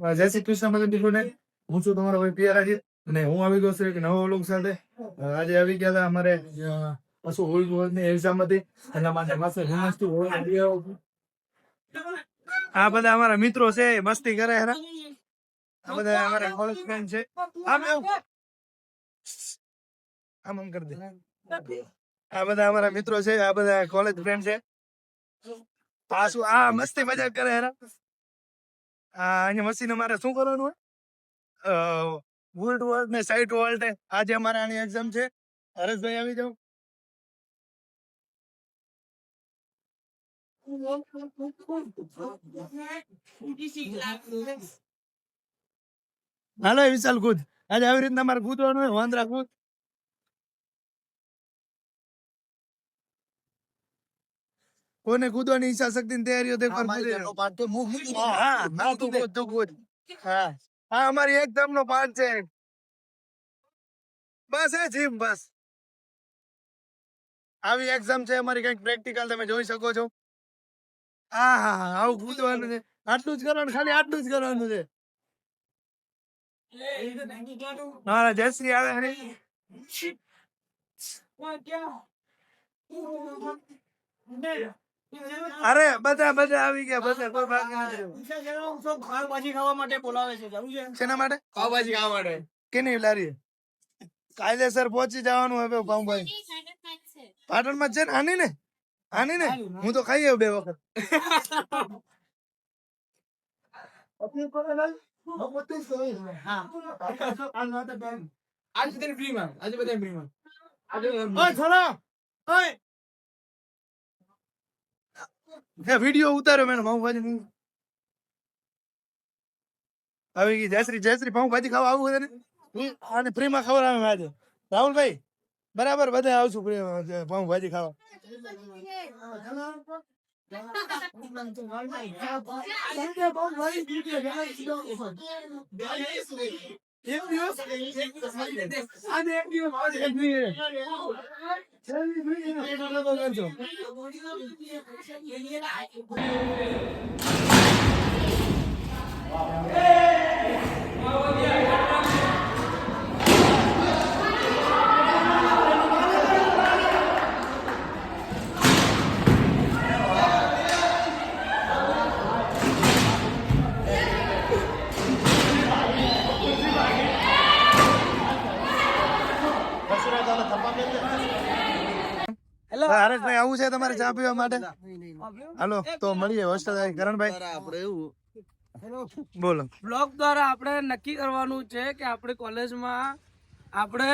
જય શ્રી કૃષ્ણ બધા મિત્રોને. હું છું તમારો ભાઈ પિયા રાજી અને હું આવી ગયો છું એક નવા વ્લોગ સાથે. આજે આવી ગયા હતા અમારે પાછું હોળની એક્ઝામ હતી એના માટે આ બધા અમારા મિત્રો છે, મસ્તી કરે છે. આ બધા અમારા કોલેજ ફ્રેન્ડ છે. આમ કરી દે. આ બધા અમારા મિત્રો છે, આ બધા કોલેજ ફ્રેન્ડ છે. પાછું આ મસ્તી મજાક કરે છે. અહીંયા મસ્તીને મારે શું કરવાનું હોય, વોલ્ટ વોલ્ટ ને સાઈટ વોલ્ટ. આજે અમારે આની એક્ઝામ છે. હરેશભાઈ આવી જાવ. હાલો વિશાલ કૂદ. આજે આવી રીતના મારે કૂદવાનું હોય. વાંદરા કૂદ. કોને કૂદવાની ઈચ્છા શક્તિ ની તૈયારીઓ હા અમારી એક્ઝામ નો પાઠ છે. બસ એ જીમ બસ આવી એક્ઝામ છે અમારી. કઈક પ્રેક્ટિકલ તમે જોઈ શકો છો. હા હા હા આવું કૂદવાનું છે. આટલું જ કરવાનું, ખાલી આટલું જ કરવાનું છે. મારા જયશ્રી આવે. અરે બધા બધા આવી ગયા. બધા કોઈ બાકી નથી. પાવભાજી ખાવા માટે બોલાવે છે. શેના માટે? પાવભાજી ખાવા માટે. કેની લારી? કાયદેસર પહોંચી જવાનું હવે. પાવભાજી પાટણમાં છે ને. આની ને આની ને હું તો ખાઈ આવ્યો 2 વખત. વિડીયો ઉતાર્યો મેં પાઉંભાજી આવી ગઈ. જયશ્રી જયશ્રી પાઉંભાજી ખાવા આવું ને અને ફ્રીમાં ખવડાવે આજે. રાહુલભાઈ બરાબર બધા આવશું પાઉંભાજી ખાવા. એક દિવસ હરેશભાઈ આવું છે તમારે ચા પીવા માટે? હાલો તો મળીએ. હોસ્ટેલ કરણભાઈ બોલો. બ્લોગ દ્વારા આપણે નક્કી કરવાનું છે કે આપણે કોલેજમાં આપણે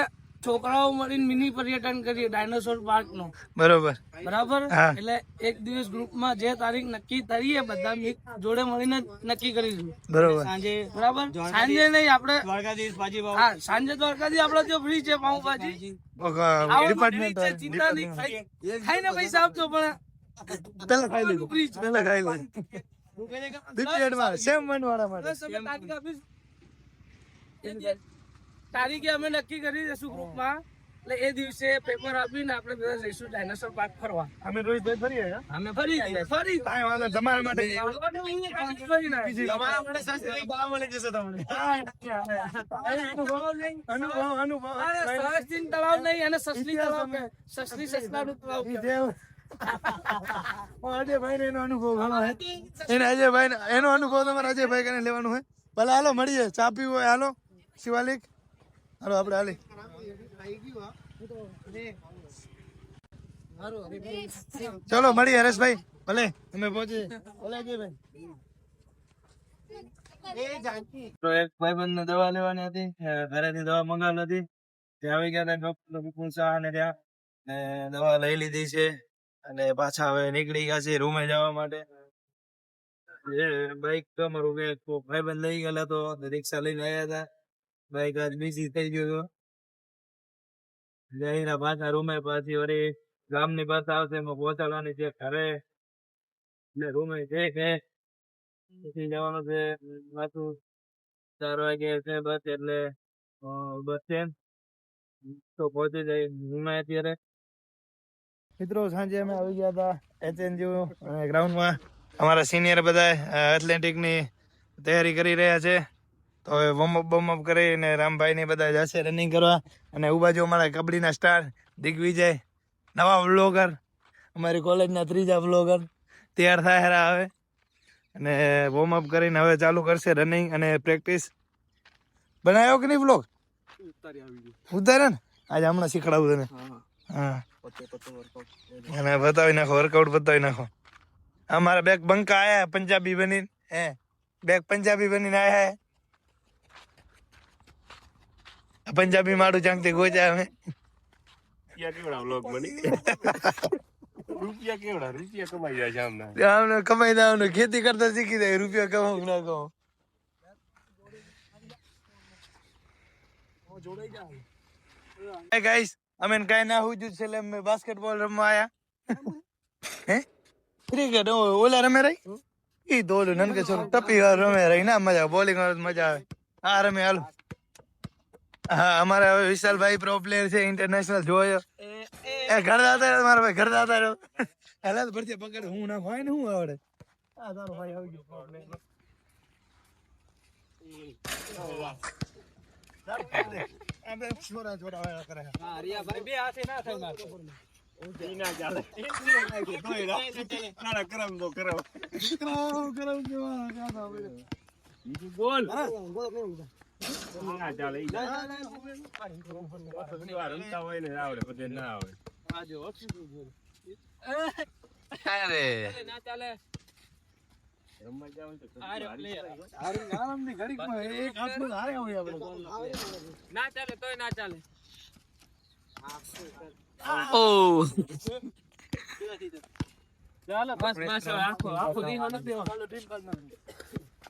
છોકરાઓ મળીને મિની પર્યટન કરીએ ડાયનોસોર પાર્ક નો. બરાબર. એટલે એક દિવસ ગ્રુપમાં જે તારીખ નક્કી કરીએ બધા જોડે મળીને નક્કી કરીશું. બરાબર. સાંજે બરાબર. સાંજે નહીં આપણે દ્વારકાધીશ ભાજી ભાવ. હા સાંજે દ્વારકાધીશ આપણે જો ફ્રી છે પાઉંભાજી. ડિપાર્ટમેન્ટ ચિંતા નહીં. ખાઈને પૈસા આપજો પણ પેલા ખાઈ લીધું. પેલા ખાઈ લીધું. તારીખે અમે નક્કી કરી દઈશું ગ્રુપમાં. એટલે એ દિવસે પેપર આપીને આપણે બધા જઈશું ડાયનોસોર પાર્ક ફરવા. અમે રોહિતભાઈ ફરીએ. અમે ફરી તમારા માટે તળાવ નહીં અને સસલી તળાવ કે સસલી સસલાનું તળાવ. અજયભાઈ એનો અનુભવ ઘણો છે. એને અજયભાઈ એનો અનુભવ તમારે અજયભાઈ કને લેવાનું હોય. ભલે હાલો મળીએ. ચા પીવું હોય હાલો. શિવાલિક હાલો આપણે હાલી. ચલો મળીએ હરેશભાઈ. ભલે અમે પહોંચી. એક ભાઈબંધ ને દવા લેવાની હતી. ઘરેથી દવા મંગાવી હતી. ત્યાં આવી ગયા હતા ડોક્ટર વિપુલ શાહ ને ત્યાં દવા લઈ લીધી છે અને પાછા હવે નીકળી ગયા છે રૂમે જવા માટે. બાઈક તો અમારું ભાઈબંધ લઈ ગયેલા તો રિક્ષા લઈને આવ્યા હતા. બાઈક આજ બીજી થઈ ગયું હતું. જઈને પાછા રૂમે પાછી વળી ગામની પાસે આવશે એમાં પહોંચાડવાની છે ઘરે. એટલે રૂમે જઈ કે પછી જવાનું છે પાછું 4 વાગે છે બસ. એટલે બસ સ્ટેન્ડ તો પહોંચી જાય રૂમે અત્યારે. મિત્રો સાંજે અમે આવી ગયા હતા HNU ગ્રાઉન્ડમાં. અમારા સિનિયર બધા એથ્લેટિકની તૈયારી કરી રહ્યા છે. તો હવે વોર્મઅપ કરીને રામભાઈ ને બધા જશે રનિંગ કરવા. અને ઉભા જો અમારા કબડ્ડીના સ્ટાર દિગ્વિજય, નવા વ્લોગર, અમારી કોલેજના 3જા વ્લોગર તૈયાર થાય હવે. અને વોર્મઅપ કરીને હવે ચાલુ કરશે રનિંગ અને પ્રેક્ટિસ. બનાવ્યો કે નહીં વ્લોગ? ઉતાર્યો ને? આજે હમણાં શીખડાવું તને. હા, અને બતાવી નાખો, વર્કઆઉટ બતાવી નાખો. हमारा बैग बंका आया है पंजाबी बनी है, बैग पंजाबी बनी आया है. पंजाबी मारू जांगते गोजा में રૂપિયા કમાઈ જાય છે આમના. हमने कमाई ना हमने खेती करता सीखी दे रुपया कमाऊ ना कमाऊ. Hey guys, અમે કઈ ના હું જ છે મે બાસ્કેટબોલ રમવા આયા. હે ક્રિકેટ ઓલા રમે રહી ઈ તો ઓલું નનકે છોકરો ટપી વાર રમે રહી ના મજા, બોલિંગ મજા આવે. હા રમે હાલો. હા અમારા હવે વિશાલભાઈ પ્રો પ્લેયર છે ઇન્ટરનેશનલ જોયો. એ ઘર દાતા મારા ભાઈ ઘર દાતા રહ્યો. હાલા તો ભરતી પકડ હું ના હોય ને હું આવડે. આ તારો ભાઈ આવી ગયો પ્રો પ્લેયર. અબે છોરા છોરા વાળા કરે. હા રિયા ભાઈ બે હાથે ના થાય માર. ઈ ના ચાલે. ના કરમ દો કરો. કરમ કેવા ગાતા હવે. ઈ બોલ. બોલ ના ચાલે. રમતા હોય ને આવડે બધે ના આવડે. આ જો અરે ના ચાલે. રમવા જાવ તો આરે પ્લેયર આરે આરામની ઘડીમાં એક હાથમાં હારે હોય આપણે. ના ચાલે તોય ના ચાલે. ઓ ચાલો બસ બસ આખો આખો દી હોનો દેવા. ચાલો ટીમ પાડ નાખ.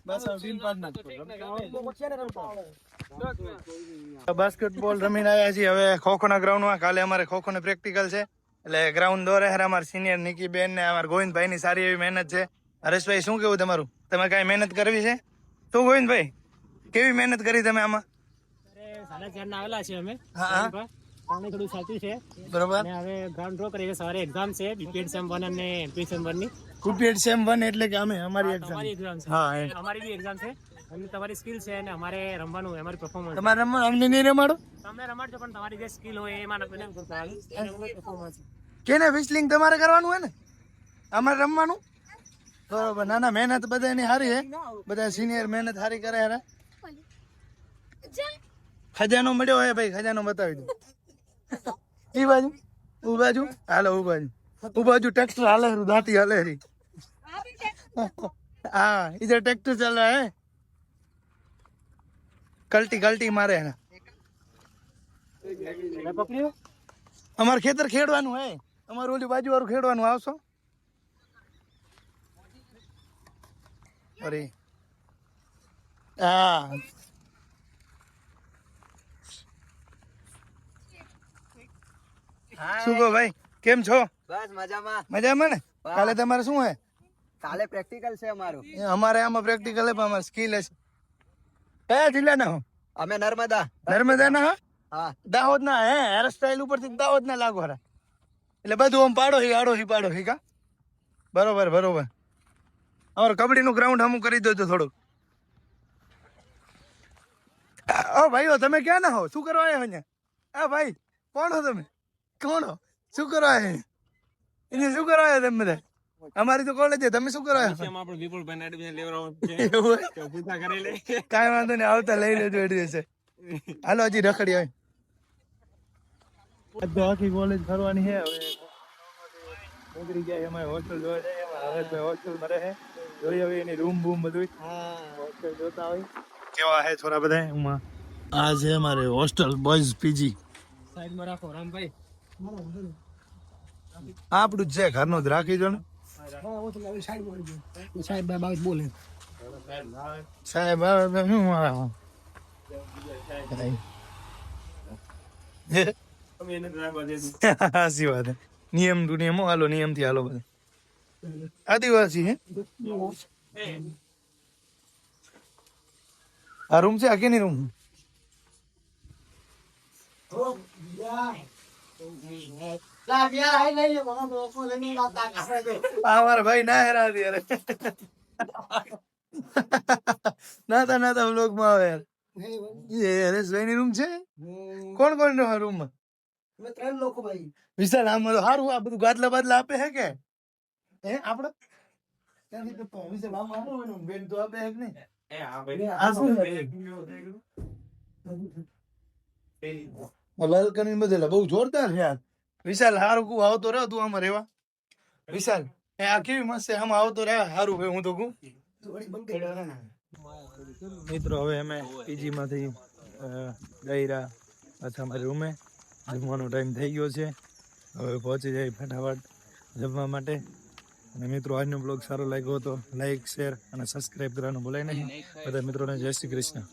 બસ ટીમ પાડ નાખ. બાસ્કેટબોલ રમીને આવ્યા છીએ હવે ખોખોના ગ્રાઉન્ડમાં. કાલે અમારે ખોખોને પ્રેક્ટિકલ છે એટલે ગ્રાઉન્ડ દોરે હે. અમારા સિનિયર નિકી બેન ને અમારા ગોવિંદભાઈ ની સારી એવી મહેનત છે. હરેશભાઈ શું કેવું તમારું? તમે કઈ મહેનત કરવી છે? શું ગોવિંદભાઈ કેવી મહેનત કરી તમે આમાં? આવેલા છે અમે. હા પાણી થોડું સાચું છે બરોબર. અને હવે ગ્રાઉન્ડ ડ્રો કરી સવારે એક્ઝામ છે બીપીએડ સેમ 1 અને એમપી સેમ 1 ની. કુપીએડ સેમ 1 એટલે કે અમે અમારી તમારી એક્ઝામ. એક્ઝામ છે. હા અમારી બી એક્ઝામ છે અને તમારી સ્કિલ છે અને અમારે રમવાનું હોય, અમારી પરફોર્મન્સ. તમારે રમવા અમને નહીં રમાડો? તમે રમાડજો પણ તમારી જે સ્કિલ હોય એમાં નથી કરતા. પરફોર્મન્સ કેને વિસલિંગ તમારે કરવાનું હોય ને, અમારે રમવાનું. બરોબર. ના ના મહેનત બધાની સારી છે, બધા સિનિયર મહેનત સારી કરે હે. ખજાનો મળ્યો હે ભાઈ, ખજાનો બતાવી દો. ઈ બાજુ ऊ बाजू हालो ऊ बाजू ट्रैक्टर हाले दाती हाले रही। हाँ इधर ट्रैक्टर चल रहा है, कल्टी कल्टी मारे है। अमर खेतर खेड़वानु है, अमर ओली बाजू वाळू खेड़वानु आवशो। अरे हाँ શું કહો ભાઈ, કેમ છો? બસ મજામાં મજામાં ને? કાલે તમારે શું હે? કાલે પ્રેક્ટિકલ છે અમારું. અમારે આમાં પ્રેક્ટિકલ હે પણ અમારે સ્કિલ હશે. કયા જિલ્લાના હો? અમે નર્મદા. નર્મદા ના? હા દાહોદ ના હે? હેર સ્ટાઇલ ઉપરથી દાહોદ ના લાગો હરા, એટલે બધું આમ પાડો હી આડો હી પાડો હી કા. બરોબર બરોબર. અમારે કબડ્ડી નું ગ્રાઉન્ડ હમું કરી દો થોડુંક. ઓ ભાઈઓ તમે ક્યાં ના હો? શું કરવા આવ્યા અહીંયા? હા ભાઈ કોણ હો તમે? કોણ હો? શું કરવા આવ્યા? એને શું કરવા આવ્યા તમે બધા? અમારી તો કોલેજ છે, તમે શું કરવા આવ્યા? કાંઈ વાંધો નહીં, આવતા લઈ લેજો એડ્રેસ. હાલો હજી રખડી હોય તો આખી કોલેજ ફરવાની છે. હવે ઉતરી ગયા એમાં હોસ્ટેલ જોવા જાય, એમાં હરેશભાઈ હોસ્ટેલમાં રહે, જોઈ હવે એની રૂમ બૂમ બધું હોસ્ટેલ જોતા હોય કેવા હે થોડા બધા. એમાં આ છે અમારે હોસ્ટેલ બોયઝ પીજી. સાઈડમાં રાખો રામભાઈ, આપણું જ છે, ઘરનું જ રાખી દો ને સાહેબ બાબત બોલે. સાહેબ હવે શું મારા સાચી વાત. નિયમ ટુ નિયમો હાલો, નિયમ થી હાલો બધા. આદિવાસી હે આ રૂમ છે, આ કેની રૂમ? અમારા ભાઈ ના હેરા અત્યારે નાતા વ્લોગમાં આવે યાર એ હરેશભાઈની રૂમ છે કોણ કોણ રહે રૂમમાં વિશાલ આમ સારું આ બધું ગાદલા બાદલા આપે હે કે હે આપણે વિશાલ આમ આપો બેન તો આપે હે કે નહીં આ શું બાલ્કની બધેલા બહુ જોરદાર છે યાર વિશાલ હારું કુ આવતો રહ્યો તું આમાં રહેવા વિશાલ એ આ કેવી મસ્ત છે આમાં આવતો રહે હારું ભાઈ હું તો કહું મિત્રો હવે અમે પીજી માંથી ગયરા પાછા અમારી રૂમે જમવાનો ટાઈમ થઈ ગયો છે હવે પહોંચી જાય ફટાફટ જમવા માટે અને મિત્રો આજનો બ્લોગ સારો લાગ્યો હતો લાઈક શેર અને સબસ્ક્રાઈબ કરવાનું ભૂલાય નહીં બધા મિત્રોને જય શ્રી કૃષ્ણ